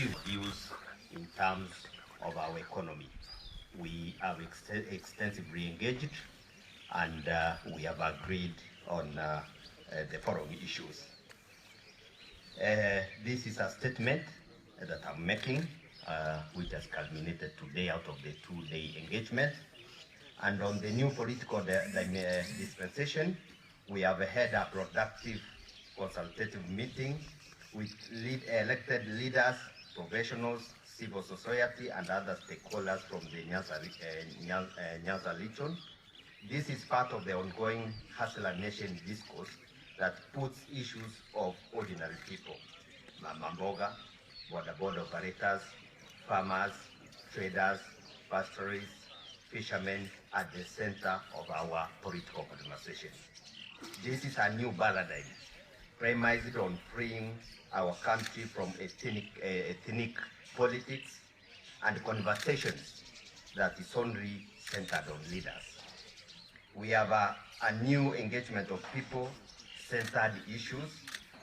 views in terms of our economy. We have extensively engaged and we have agreed on the following issues. This is a statement that I'm making, which has culminated today out of the two-day engagement. And on the new political dispensation, we have had a productive consultative meeting with elected leaders, professionals, civil society, and other stakeholders from the Nyanza region. This is part of the ongoing Hustler Nation discourse that puts issues of ordinary people, mama mboga, boda operators, farmers, traders, pastoralists, fishermen at the center of our political conversation. This is a new paradigm, premised on freeing our country from ethnic politics and conversations that is only centered on leaders. We have a new engagement of people-centered issues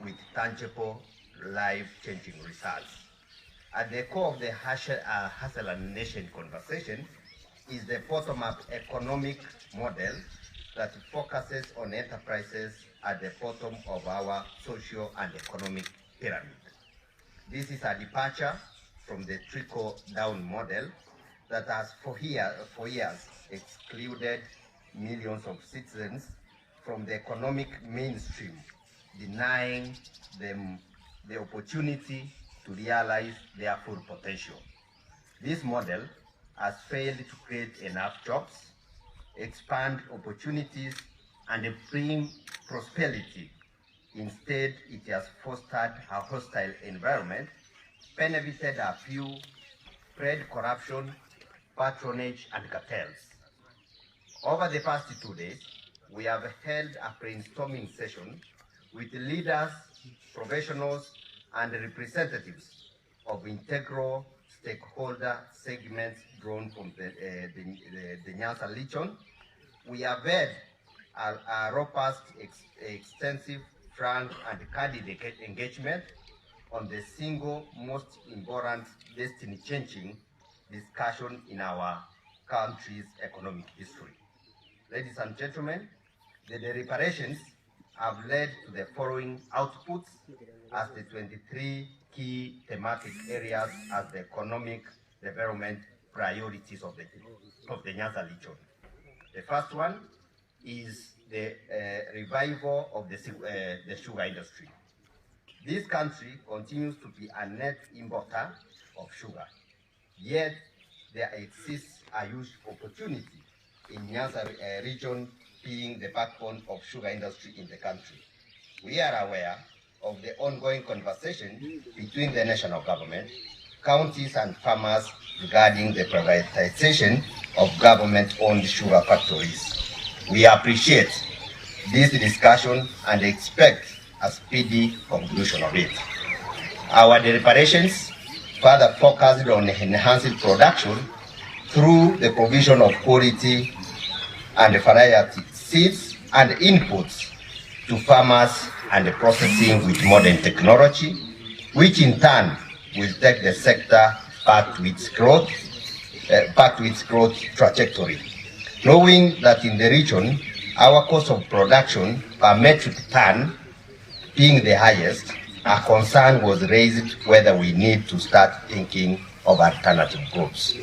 with tangible, life-changing results. At the core of the Hustler Nation conversation is the bottom-up economic model that focuses on enterprises at the bottom of our social and economic pyramid. This is a departure from the trickle-down model that has for years excluded millions of citizens from the economic mainstream, denying them the opportunity to realize their full potential. This model has failed to create enough jobs, expand opportunities, and bring prosperity. Instead, it has fostered a hostile environment, benefited a few, spread corruption, patronage, and cartels. Over the past 2 days, we have held a brainstorming session with leaders, professionals, and representatives of integral stakeholder segments drawn from the Nyanza region. We have had a robust, extensive, frank, and candid engagement on the single most important destiny-changing discussion in our country's economic history. Ladies and gentlemen, the deliberations have led to the following outputs as the 23 key thematic areas as the economic development priorities of the Nyanza region. The first one is the revival of the sugar industry. This country continues to be a net importer of sugar, yet there exists a huge opportunity in Nyanza region being the backbone of sugar industry in the country. We are aware of the ongoing conversation between the national government, counties, and farmers regarding the privatization of government-owned sugar factories. We appreciate this discussion and expect a speedy conclusion of it. Our deliberations further focused on enhancing production through the provision of quality and variety seeds and inputs to farmers and the processing with modern technology, which in turn will take the sector back to its growth trajectory. Knowing that in the region, our cost of production per metric ton being the highest, a concern was raised whether we need to start thinking of alternative crops.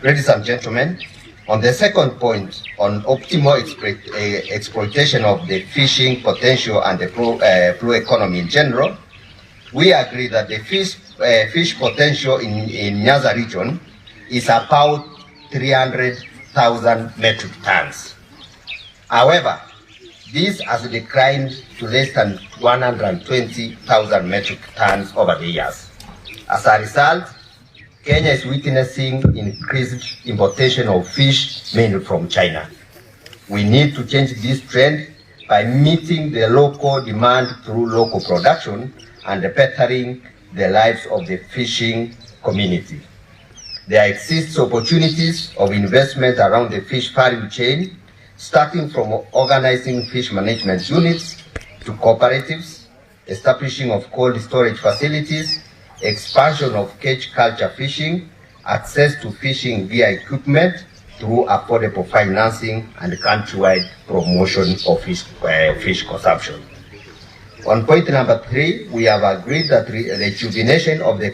Ladies and gentlemen, on the second point on optimal exploitation of the fishing potential and the blue economy in general, we agree that the fish potential in Nyanza region is about 300,000 metric tons. However, this has declined to less than 120,000 metric tons over the years. As a result, Kenya is witnessing increased importation of fish, mainly from China. We need to change this trend by meeting the local demand through local production and bettering the lives of the fishing community. There exists opportunities of investment around the fish value chain, starting from organizing fish management units to cooperatives, establishing of cold storage facilities, expansion of cage culture fishing, access to fishing gear equipment through affordable financing, and countrywide promotion of fish consumption. On point number 3, we have agreed that rejuvenation of the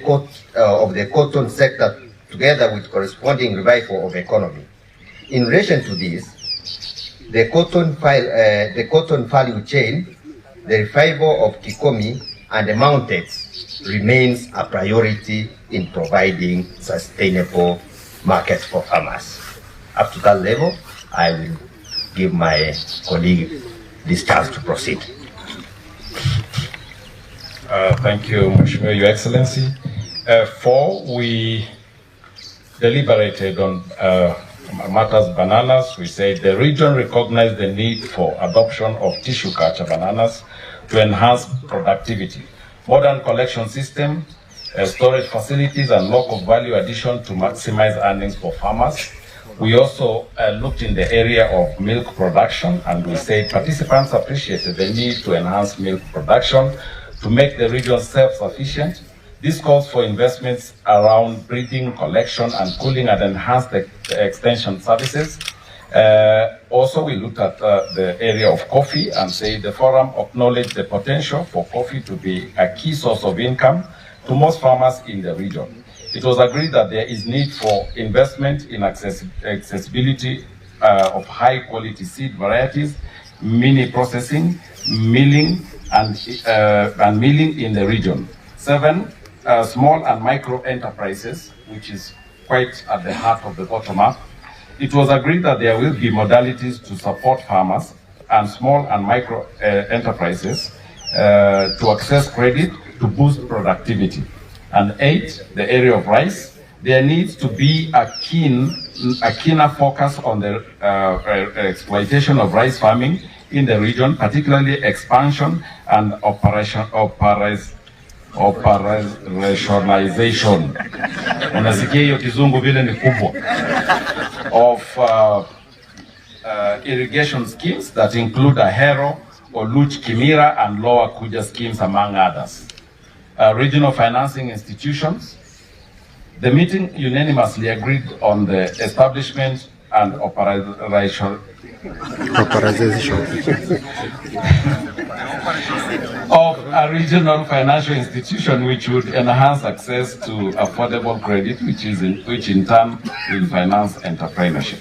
cotton sector together with corresponding revival of economy. In relation to this, the cotton value chain, the revival of Kikomi and the mountains remains a priority in providing sustainable markets for farmers. Up to that level, I will give my colleague this chance to proceed. Thank you, Mheshimiwa, Your Excellency. 4, we deliberated on matters bananas. We said the region recognized the need for adoption of tissue culture bananas to enhance productivity, modern collection system, storage facilities, and local value addition to maximize earnings for farmers. We also looked in the area of milk production, and we said participants appreciated the need to enhance milk production to make the region self-sufficient. This calls for investments around breeding, collection, and cooling, and enhanced extension services. Also, we looked at the area of coffee and say the forum acknowledged the potential for coffee to be a key source of income to most farmers in the region. It was agreed that there is need for investment in accessibility of high-quality seed varieties, mini processing, milling, and milling in the region. 7, small and micro enterprises, which is quite at the heart of the bottom-up. It was agreed that there will be modalities to support farmers and small and micro enterprises to access credit to boost productivity. And 8, the area of rice. There needs to be a keener focus on the exploitation of rice farming in the region, particularly expansion and operationalization. Unasikia hiyo kizungu vile ni kubwa. Of irrigation schemes that include Ahero, Oluch Kimira, and Lower Kuja schemes, among others. Regional financing institutions. The meeting unanimously agreed on the establishment and operation of a regional financial institution which would enhance access to affordable credit, which in turn will finance entrepreneurship.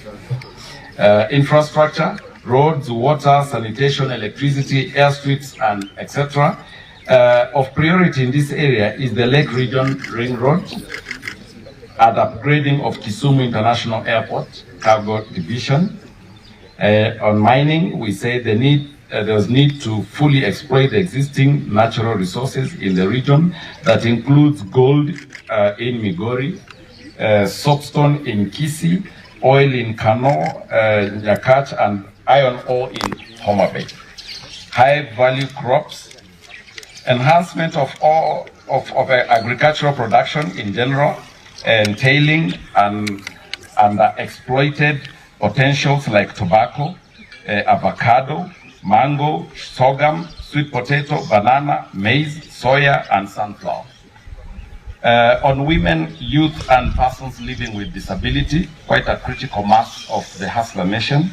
Infrastructure, roads, water, sanitation, electricity, airstrips, and etc. Of priority in this area is the Lake Region Ring Road and upgrading of Kisumu International Airport Cargo Division. On mining, we say there's need to fully exploit the existing natural resources in the region. That includes gold in Migori, soapstone in Kisii, oil in Kano, Nyakach, and iron ore in Homa Bay. High value crops, enhancement of agricultural production in general, entailing and exploited potentials like tobacco, avocado, mango, sorghum, sweet potato, banana, maize, soya, and sunflower. On women, youth, and persons living with disability, quite a critical mass of the hustler nation.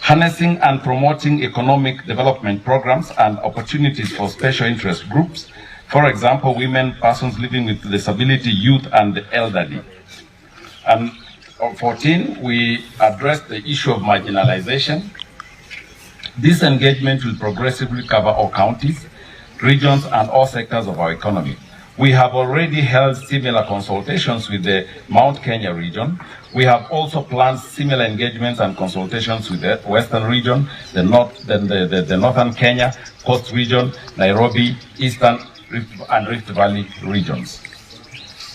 Harnessing and promoting economic development programs and opportunities for special interest groups. For example, women, persons living with disability, youth, and the elderly. And on 14, we addressed the issue of marginalization. This engagement will progressively cover all counties, regions, and all sectors of our economy. We have already held similar consultations with the Mount Kenya region. We have also planned similar engagements and consultations with the Western region, the Northern Kenya, Coast region, Nairobi, Eastern and Rift Valley regions.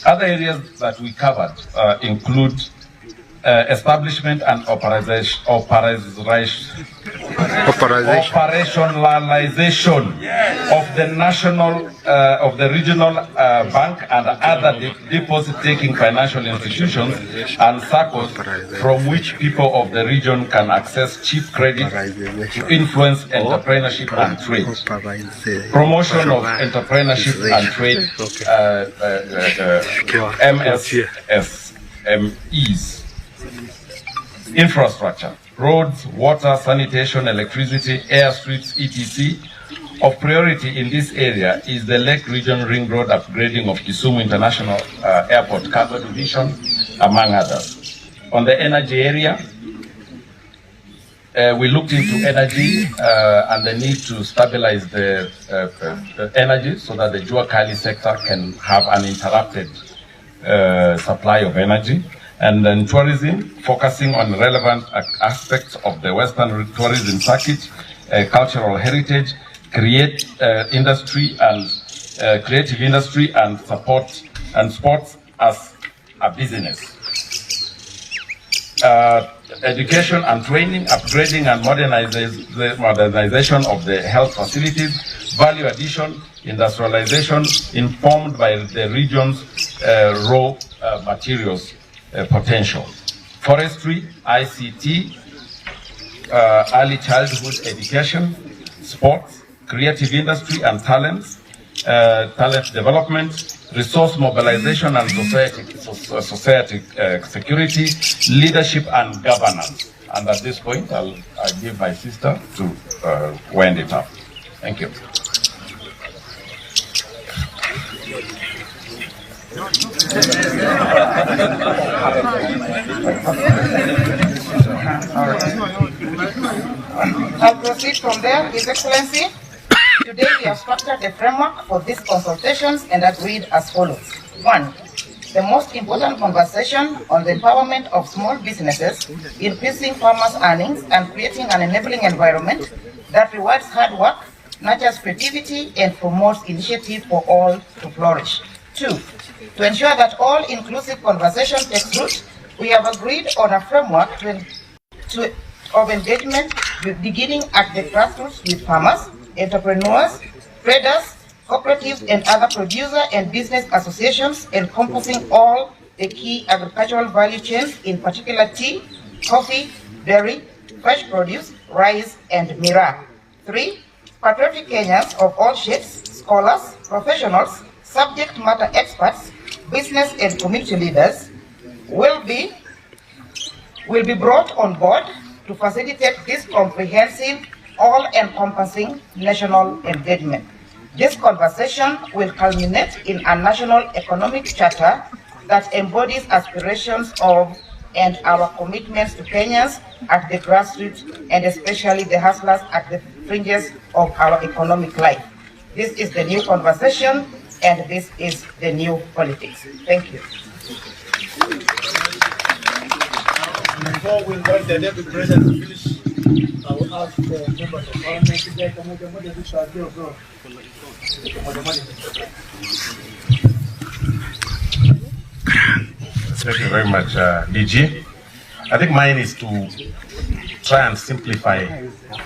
Other areas that we covered include establishment and operationalization of the national, of the regional bank and other deposit-taking financial institutions and circles from which people of the region can access cheap credit to influence entrepreneurship and trade. Promotion of entrepreneurship and trade, MSSMEs. Infrastructure, roads, water, sanitation, electricity, airstrips, etc. Of priority in this area is the Lake Region Ring Road upgrading of Kisumu International Airport Cargo Division, among others. On the energy area, we looked into energy and the need to stabilize the energy so that the Jua Kali sector can have uninterrupted supply of energy. And then tourism, focusing on relevant aspects of the Western tourism circuit, cultural heritage, creative industry and support and sports as a business. Education and training, upgrading and modernization of the health facilities, value addition, industrialization informed by the region's raw materials potential. Forestry, ICT, early childhood education, sports, creative industry and talents, talent development, resource mobilization and society security, leadership and governance. And at this point, I'll give my sister to wind it up. Thank you. I'll proceed from there, His Excellency. Today we have structured a framework for these consultations and agreed as follows. 1. The most important conversation on the empowerment of small businesses, increasing farmers' earnings and creating an enabling environment that rewards hard work, nurtures creativity and promotes initiative for all to flourish. 2. To ensure that all-inclusive conversation takes root, we have agreed on a framework of engagement beginning at the grassroots with farmers, entrepreneurs, traders, cooperatives, and other producer and business associations encompassing all the key agricultural value chains, in particular tea, coffee, dairy, fresh produce, rice, and miraa. 3. Patriotic Kenyans of all shapes, scholars, professionals, subject matter experts, business and community leaders will be brought on board to facilitate this comprehensive, all-encompassing national engagement. This conversation will culminate in a national economic charter that embodies aspirations of and our commitments to Kenyans at the grassroots and especially the hustlers at the fringes of our economic life. This is the new conversation and this is the new politics. Thank you. Before we invite the Deputy President to finish, I will ask the members of Parliament to get a Thank you very much, DG. I think mine is to try and simplify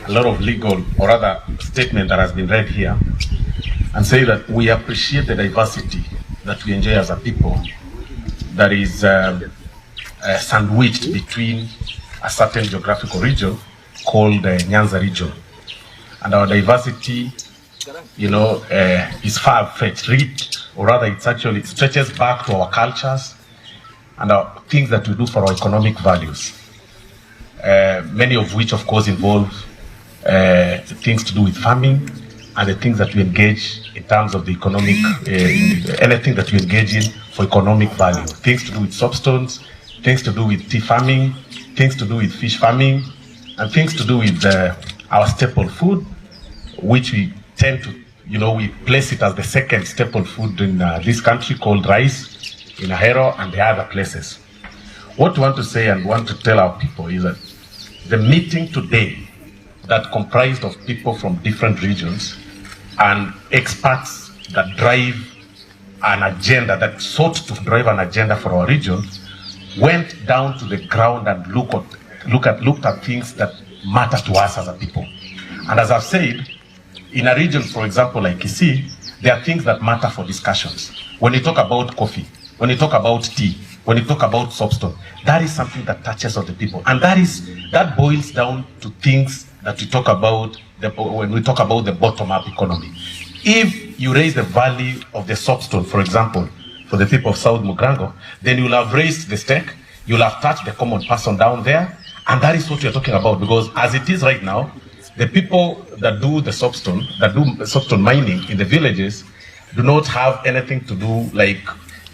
a lot of legal or other statement that has been read here and say that we appreciate the diversity that we enjoy as a people that is sandwiched between a certain geographical region called the Nyanza region. And our diversity, is far-fetched, or rather it stretches back to our cultures and our things that we do for our economic values. Many of which, of course, involve things to do with farming and the things that we engage in terms of the economic, anything that we engage in for economic value. Things to do with soapstones, things to do with tea farming, things to do with fish farming, and things to do with our staple food, which we tend to, we place it as the second staple food in this country, called rice, in Ahero and the other places. What we want to say and want to tell our people is that the meeting today that comprised of people from different regions and experts that drive an agenda, that sought to drive an agenda for our region, went down to the ground and looked at things that matter to us as a people. And as I've said, in a region, for example, like Kisii, there are things that matter for discussions. When you talk about coffee, when you talk about tea, when you talk about soapstone, that is something that touches on the people. And that boils down to things that we talk about when we talk about the bottom-up economy. If you raise the value of the soapstone, for example, for the people of South Murang'a, then you'll have raised the stake, you'll have touched the common person down there, and that is what we're talking about, because as it is right now, the people that do the soapstone, mining in the villages, do not have anything to do like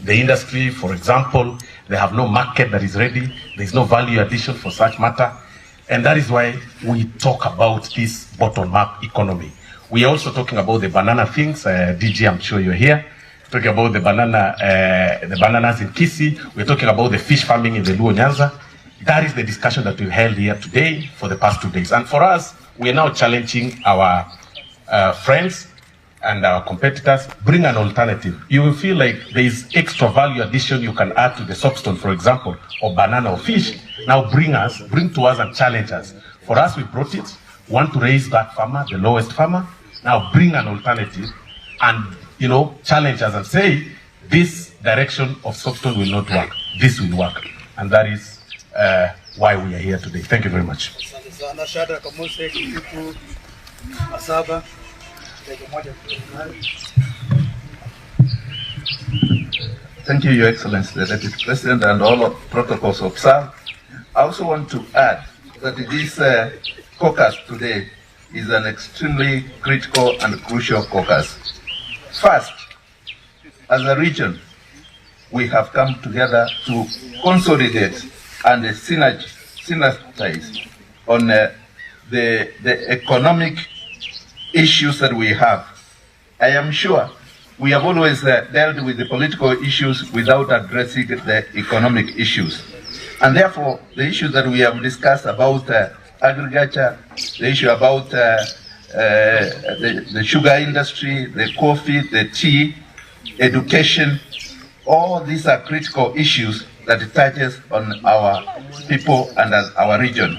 the industry, for example. They have no market that is ready. There's no value addition for such matter. And that is why we talk about this bottom-up economy. We are also talking about the banana things. DG, I'm sure you're here. Talking about the bananas in Kisii. We're talking about the fish farming in the Luo Nyanza. That is the discussion that we've held here today for the past 2 days. And for us, we are now challenging our friends and our competitors, bring an alternative. You will feel like there is extra value addition you can add to the soapstone, for example, or banana or fish. Now bring to us and challenge us. For us, we brought it, want to raise that farmer, the lowest farmer. Now bring an alternative and, challenge us and say, this direction of soapstone will not work. This will work. And that is why we are here today. Thank you very much. Thank you, Your Excellency, the Deputy President, and all of protocols observed. I also want to add that this caucus today is an extremely critical and crucial caucus. First, as a region, we have come together to consolidate and synergize on the economic issues that we have. I am sure we have always dealt with the political issues without addressing the economic issues. And therefore, the issues that we have discussed about agriculture, the issue about the sugar industry, the coffee, the tea, education, all these are critical issues that touches on our people and our region.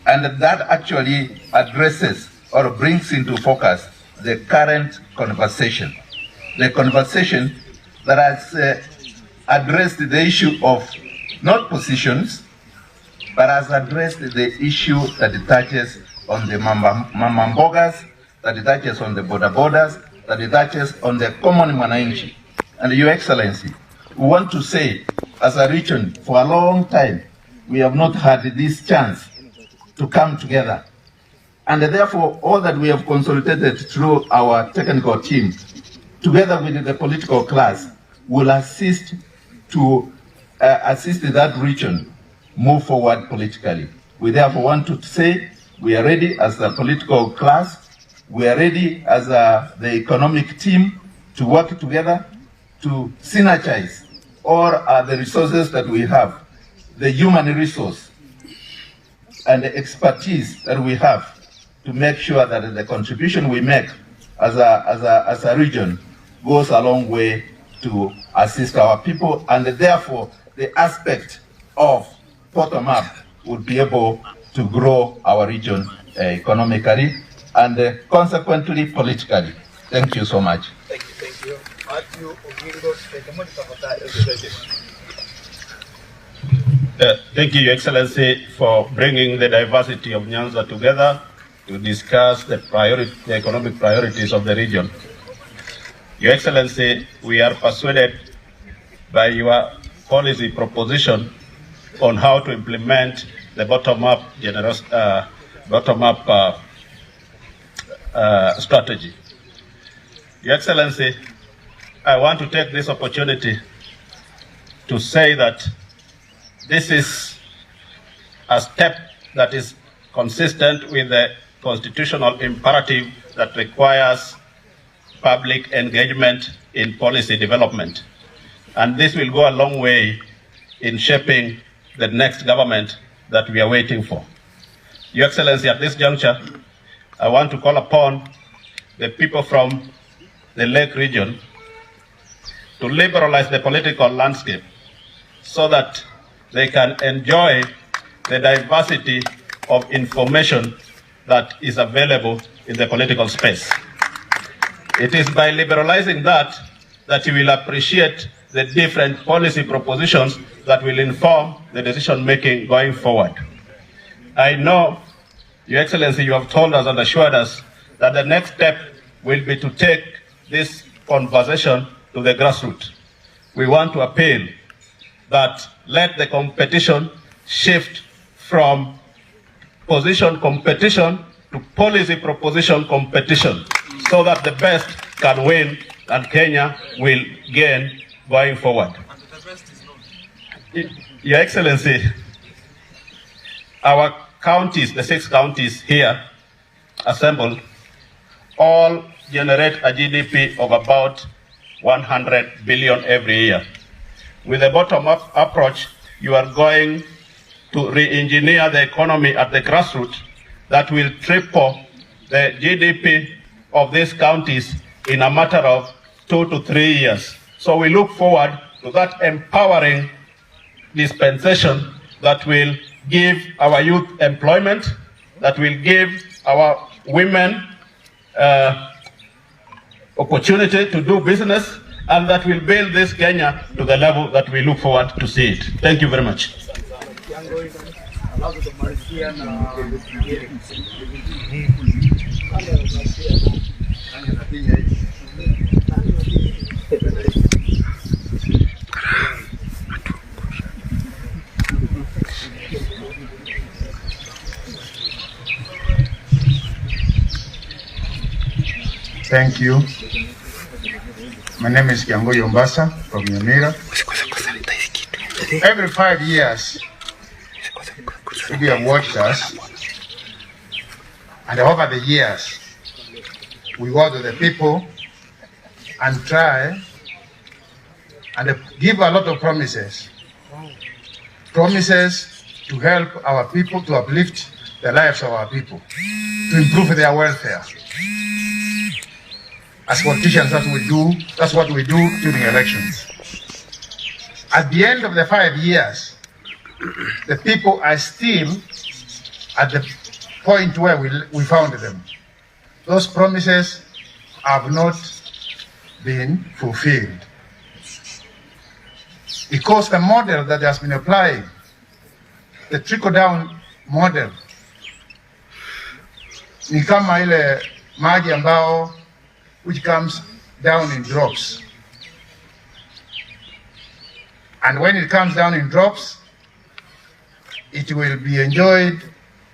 And that actually addresses or brings into focus the current conversation. The conversation that has addressed the issue of not positions, but has addressed the issue that it touches on the mamambogas, that it touches on the borders, that it touches on the common mwananchi. And Your Excellency, we want to say, as a region, for a long time, we have not had this chance to come together. And therefore, all that we have consolidated through our technical team, together with the political class, will assist that region move forward politically. We therefore want to say we are ready as the political class, we are ready as the economic team to work together to synergize all the resources that we have, the human resource and the expertise that we have, to make sure that the contribution we make as a region goes a long way to assist our people, and therefore the aspect of bottom-up would be able to grow our region economically and consequently politically. Thank you so much. Thank you. Thank you, Your Excellency, for bringing the diversity of Nyanza together to discuss the economic priorities of the region. Your Excellency, we are persuaded by your policy proposition on how to implement the bottom-up strategy. Your Excellency, I want to take this opportunity to say that this is a step that is consistent with the constitutional imperative that requires public engagement in policy development. And this will go a long way in shaping the next government that we are waiting for. Your Excellency, at this juncture, I want to call upon the people from the Lake region to liberalize the political landscape so that they can enjoy the diversity of information that is available in the political space. It is by liberalizing that you will appreciate the different policy propositions that will inform the decision-making going forward. I know, Your Excellency, you have told us and assured us that the next step will be to take this conversation to the grassroots. We want to appeal that let the competition shift from position competition to policy proposition competition so that the best can win and Kenya will gain going forward. Your Excellency, our counties, the 6 counties here assembled, all generate a GDP of about 100 billion every year. With a bottom-up approach, you are going to re-engineer the economy at the grassroots that will triple the GDP of these counties in a matter of 2 to 3 years. So we look forward to that empowering dispensation that will give our youth employment, that will give our women opportunity to do business, and that will build this Kenya to the level that we look forward to see it. Thank you very much. Thank you. My name is Mombasa from Nyamira. Every 5 years, you have watched us, and over the years, we go to the people and try and give a lot of promises. Promises to help our people, to uplift the lives of our people, to improve their welfare. As politicians, that's what we do during elections. At the end of the 5 years, the people are still at the point where we found them. Those promises have not been fulfilled. Because the model that has been applied, the trickle-down model, ni kama ile maji ambao which comes down in drops. And when it comes down in drops, it will be enjoyed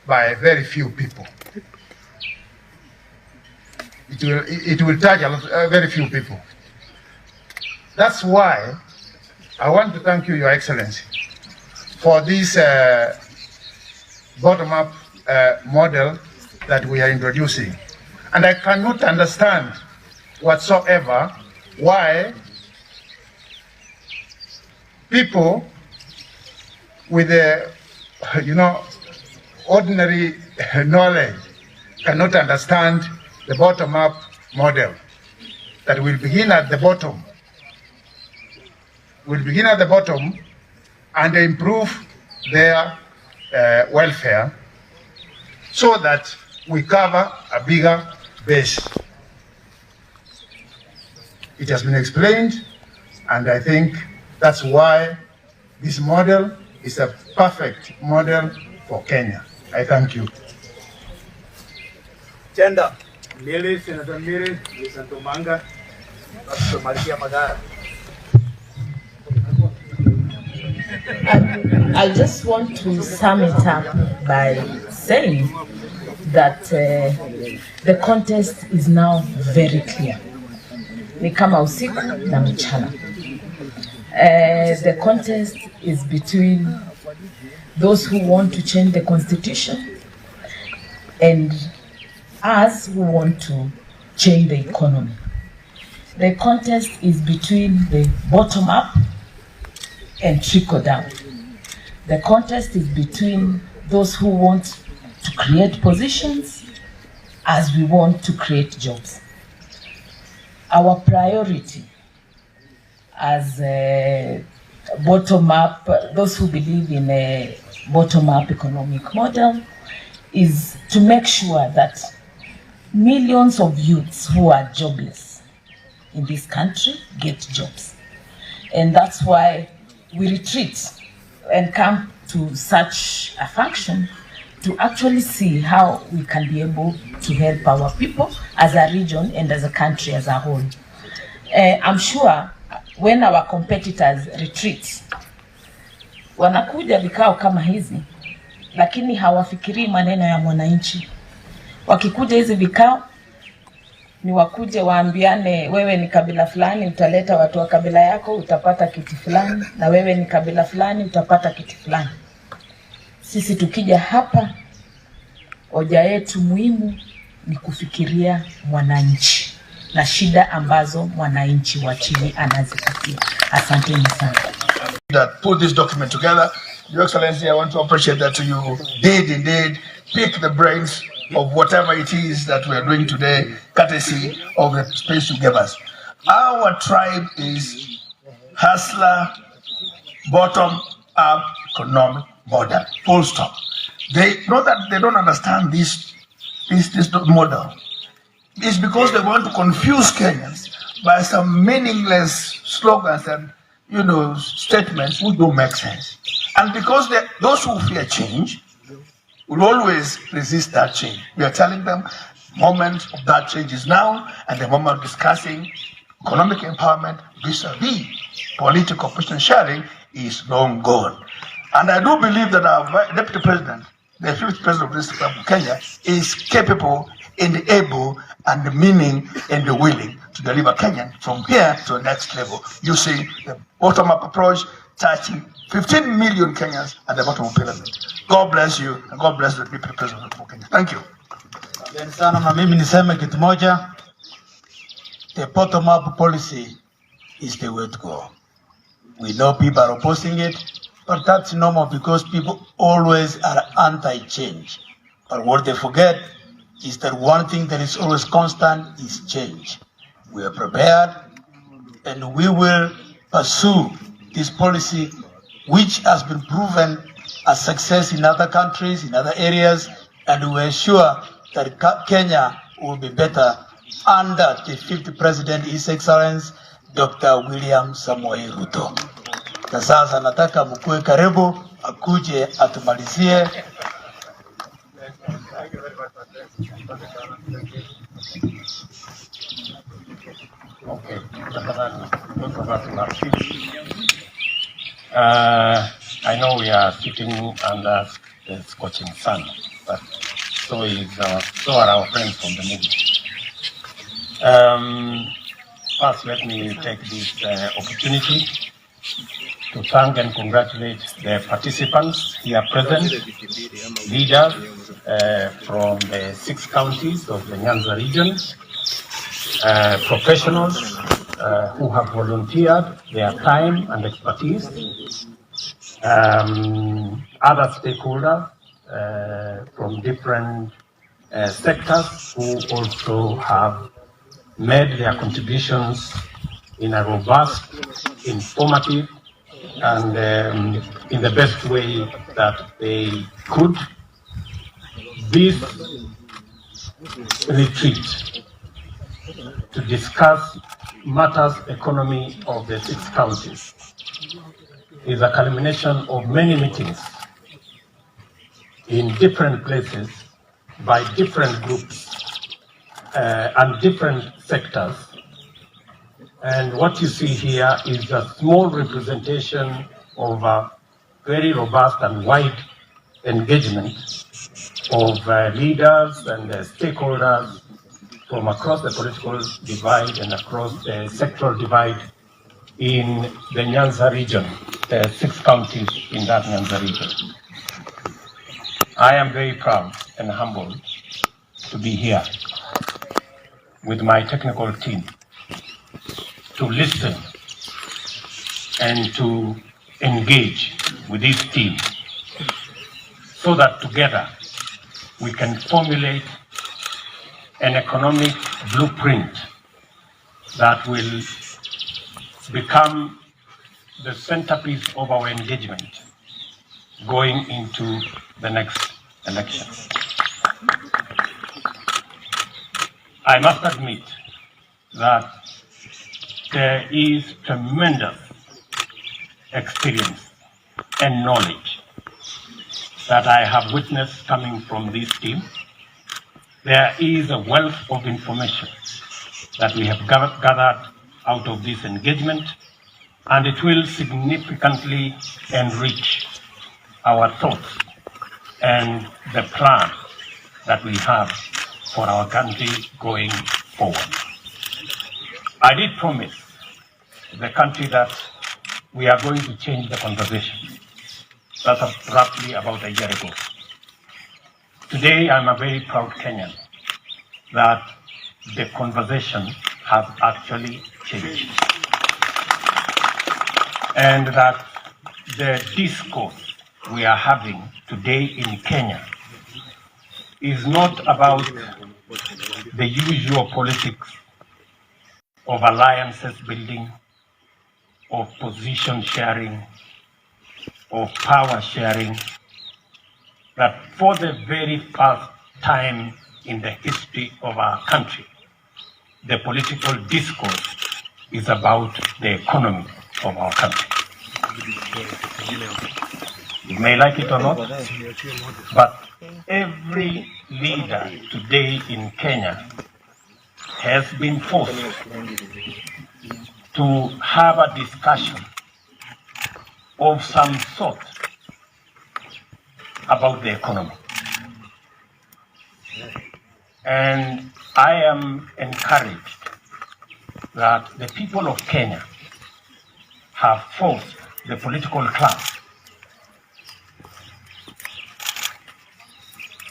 by very few people. It will touch very few people. That's why I want to thank you, Your Excellency, for this bottom-up model that we are introducing. And I cannot understand whatsoever why people with ordinary knowledge cannot understand the bottom-up model that will begin at the bottom. Will begin at the bottom and improve their welfare so that we cover a bigger base. It has been explained, and I think that's why this model is a perfect model for Kenya. I thank you. Chenda, Miri, Senator Miri, Senator Manga, Dr. Maria Magara. I just want to sum it up by saying that the contest is now very clear. Ni kama usiku na mchana. The contest is between those who want to change the constitution and us who want to change the economy. The contest is between the bottom up and trickle down. The contest is between those who want to create positions as we want to create jobs. Our priority as bottom-up, those who believe in a bottom-up economic model, is to make sure that millions of youths who are jobless in this country get jobs. And that's why we retreat and come to such a function to actually see how we can be able to help our people as a region and as a country as a whole. I'm sure when our competitors retreat, wanakuja vikao kama hizi, lakini hawafikirii maneno ya mwananchi. Wakikuja hizi vikao, ni wakuje waambiane, wewe ni kabila fulani, utaleta watu wa kabila yako, utapata kiti fulani, na wewe ni kabila fulani, utapata kiti fulani. Sisi tukija hapa, hoja yetu muhimu ni kufikiria mwananchi na shida ambazo mwananchi wa chini anazipitia. Asanteni sana. That put this document together. Your Excellency, I want to appreciate that you did indeed pick the brains of whatever it is that we are doing today, courtesy of the space you gave us. Our tribe is hustler, bottom-up economic model, full stop. They know that they don't understand this model. It's because they want to confuse Kenyans by some meaningless slogans and statements which don't make sense. And because those who fear change will always resist that change. We are telling them the moment of that change is now, and the moment of discussing economic empowerment vis-a-vis political position sharing is long gone. And I do believe that our Deputy President, the fifth President of this Republic of Kenya, is capable and able and meaning and willing to deliver Kenya from here to the next level using the bottom-up approach, touching 15 million Kenyans at the bottom of the pyramid. God bless you, and God bless the Deputy President of Kenya. Thank you. Sana na mimi niseme kitu moja, the bottom-up policy is the way to go. We know people are opposing it, but that's normal because people always are anti-change. But what they forget is that one thing that is always constant is change. We are prepared and we will pursue this policy which has been proven a success in other countries, in other areas, and we are sure that Kenya will be better under the 5th President, His Excellency, Dr. William Samoei Ruto. Na sasa nataka mkue karibu, akuje atumalizie. Okay. I know we are sitting under the scorching sun, but so are our friends from the movement. First, let me take this opportunity to thank and congratulate the participants here present, leaders from the 6 counties of the Nyanza region, professionals who have volunteered their time and expertise, other stakeholders from different sectors who also have made their contributions in a robust, informative, and in the best way that they could. This retreat to discuss matters economy of the 6 counties is a culmination of many meetings in different places by different groups and different sectors. And what you see here is a small representation of a very robust and wide engagement of leaders and stakeholders from across the political divide and across the sectoral divide in the Nyanza region, the 6 counties in that Nyanza region. I am very proud and humbled to be here with my technical team to listen and to engage with this team so that together we can formulate an economic blueprint that will become the centerpiece of our engagement going into the next election. I must admit that there is tremendous experience and knowledge that I have witnessed coming from this team. There is a wealth of information that we have gathered out of this engagement, and it will significantly enrich our thoughts and the plan that we have for our country going forward. I did promise the country that we are going to change the conversation. That's roughly about a year ago. Today, I'm a very proud Kenyan that the conversation has actually changed. And that the discourse we are having today in Kenya is not about the usual politics of alliances building, of position sharing, of power sharing, that for the very first time in the history of our country, the political discourse is about the economy of our country. You may like it or not, but every leader today in Kenya has been forced to have a discussion of some sort about the economy. And I am encouraged that the people of Kenya have forced the political class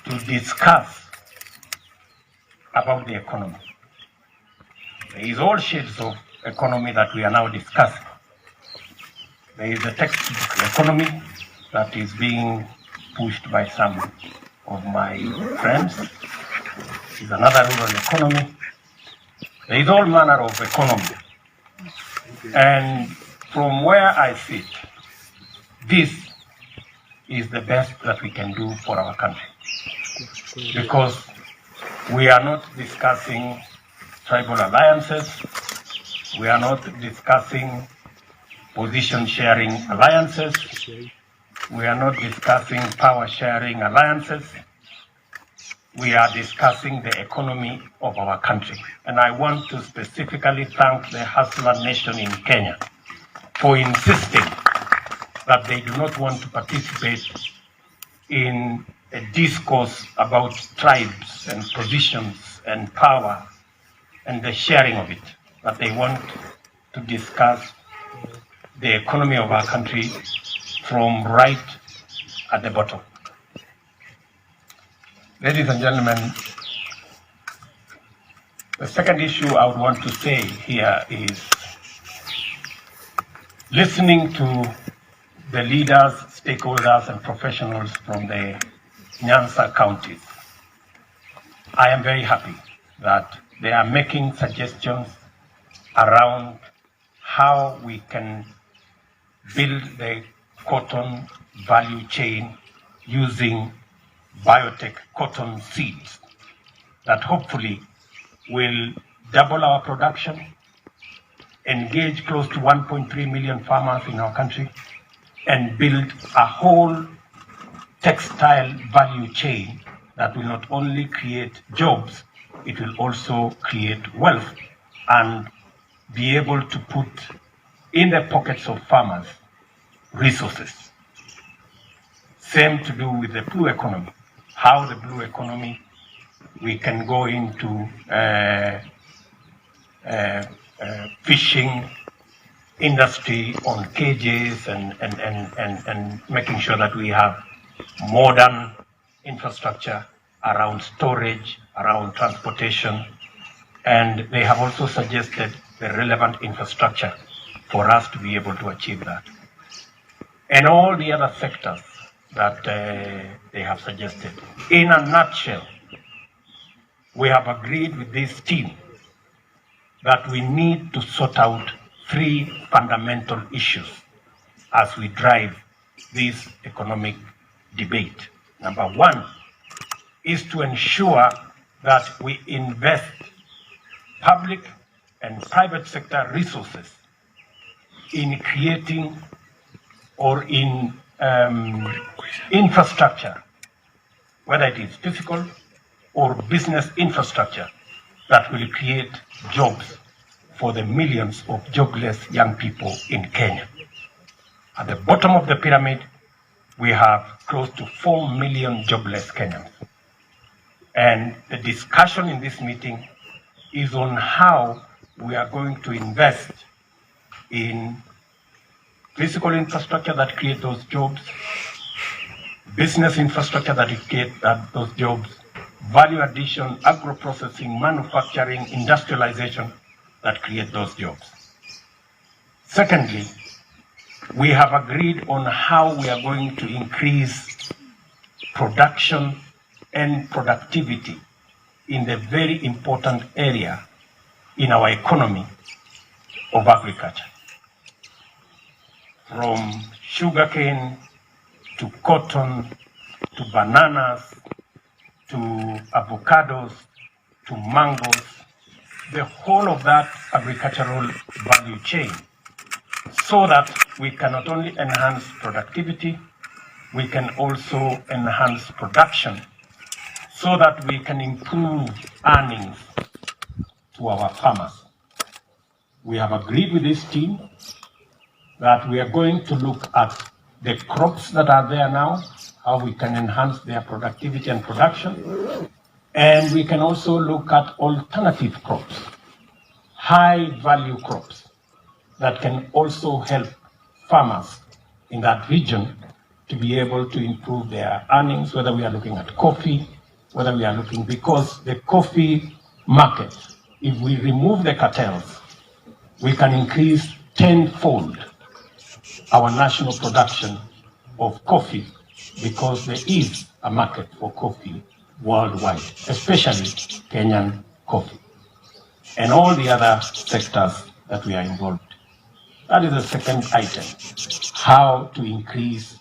to discuss about the economy. There is all shades of economy that we are now discussing. There is a textbook economy that is being pushed by some of my friends. There is another rural economy. There is all manner of economy. And from where I sit, this is the best that we can do for our country. Because we are not discussing tribal alliances. We are not discussing position sharing alliances. We are not discussing power sharing alliances. We are discussing the economy of our country. And I want to specifically thank the Hustler Nation in Kenya for insisting that they do not want to participate in a discourse about tribes and positions and power and the sharing of it, but they want to discuss the economy of our country from right at the bottom. Ladies and gentlemen, the second issue I would want to say here is listening to the leaders, stakeholders, and professionals from the Nyanza Counties. I am very happy that they are making suggestions around how we can build the cotton value chain using biotech cotton seeds that hopefully will double our production, engage close to 1.3 million farmers in our country, and build a whole textile value chain that will not only create jobs, it will also create wealth and be able to put in the pockets of farmers resources. Same to do with the blue economy. How the blue economy, we can go into fishing industry on cages and making sure that we have modern infrastructure around storage, around transportation, and they have also suggested the relevant infrastructure for us to be able to achieve that. And all the other sectors that they have suggested. In a nutshell, we have agreed with this team that we need to sort out three fundamental issues as we drive this economic debate. Number one is to ensure that we invest public and private sector resources in creating or in infrastructure, whether it is physical or business infrastructure, that will create jobs for the millions of jobless young people in Kenya. At the bottom of the pyramid, we have close to 4 million jobless Kenyans. And the discussion in this meeting is on how we are going to invest in physical infrastructure that create those jobs, business infrastructure that create those jobs, value addition, agro-processing, manufacturing, industrialization that create those jobs. Secondly, we have agreed on how we are going to increase production and productivity in the very important area in our economy of agriculture. From sugarcane to cotton to bananas to avocados to mangoes, the whole of that agricultural value chain, so that we can not only enhance productivity, we can also enhance production, so that we can improve earnings to our farmers. We have agreed with this team that we are going to look at the crops that are there now, how we can enhance their productivity and production, and we can also look at alternative crops, high-value crops that can also help farmers in that region to be able to improve their earnings, whether we are looking at coffee, whether we are looking, because the coffee market, if we remove the cartels, we can increase tenfold our national production of coffee, because there is a market for coffee worldwide, especially Kenyan coffee, and all the other sectors that we are involved. That is the second item, how to increase